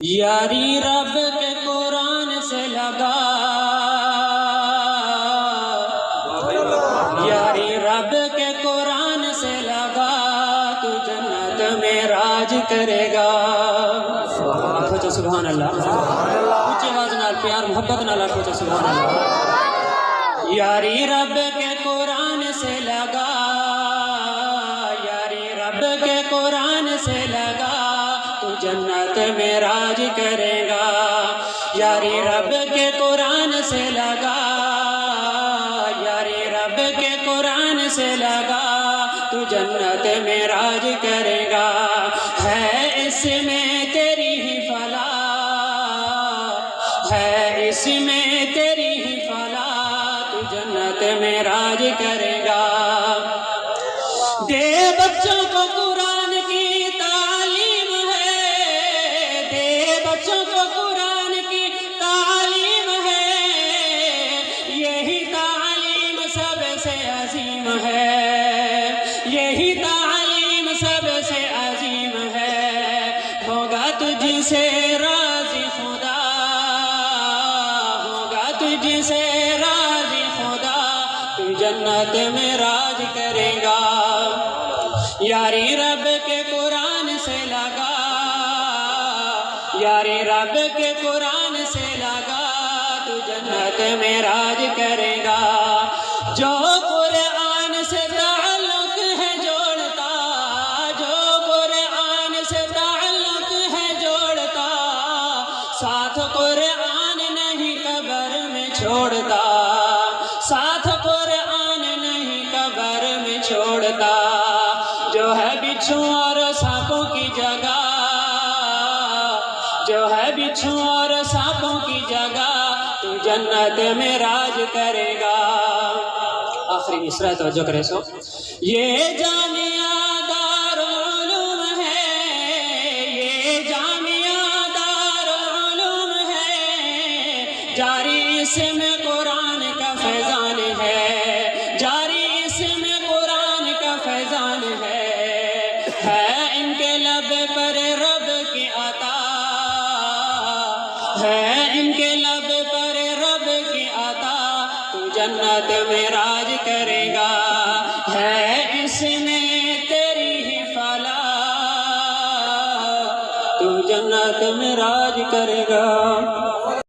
یاری رب کے قرآن سے لگا، یاری رب کے قرآن سے لگا، تو جنت میں راج کرے گا۔ آخو سبحان اللہ، اونچی آواز نال پیار محبت نال آخو سبحان اللہ۔ یاری رب کے قرآن سے لگا، یاری رب کے قرآن سے لگا، تو جنت میں راج کرے گا۔ یاری رب کے قرآن سے لگا، یاری رب کے قرآن سے لگا، تو جنت میں راج کرے گا۔ ہے اس میں تیری ہی فلاح، ہے اس میں تیری ہی فلاح، تو جنت میں راج کرے گا۔ دے بچوں کو قرآن کی تعلیم ہے، دے بچوں کو قرآن کی تعلیم ہے، یہی تعلیم سب سے عظیم ہے، یہی تعلیم سب سے عظیم ہے۔ ہوگا تجھ سے راضی خدا، ہوگا تجھ سے راضی خدا، تو جنت میں راج کرے گا۔ یاری رب کے قرآن سے لگا، یاری رب کے قرآن سے لگا، تو جنت میں راج کرے گا۔ جو قرآن سے تعلق ہے جوڑتا، جو قرآن سے تعلق ہے جوڑتا، ساتھ قرآن نہیں قبر میں چھوڑتا، ساتھ قرآن نہیں قبر میں چھوڑتا۔ جو ہے بچھو اور سانپوں کی جگہ، جو ہے بچھو اور سانپوں کی جگہ، تو جنت میں راج کرے گا۔ آخری مصرع توجہ کرے سو۔ یہ جامعہ دارالعلوم ہے، یہ جامعہ دارالعلوم ہے، جاری اس میں قرآن کا فیضان ہے، جاری اس میں قرآن کا فیضان ہے۔ ان کے لب پر رب کی عطا، ہے ان کے لب پر رب کی عطا، تو جنت میں راج کرے گا۔ ہے اس میں تیری ہی فلاح، تو جنت میں راج کرے گا۔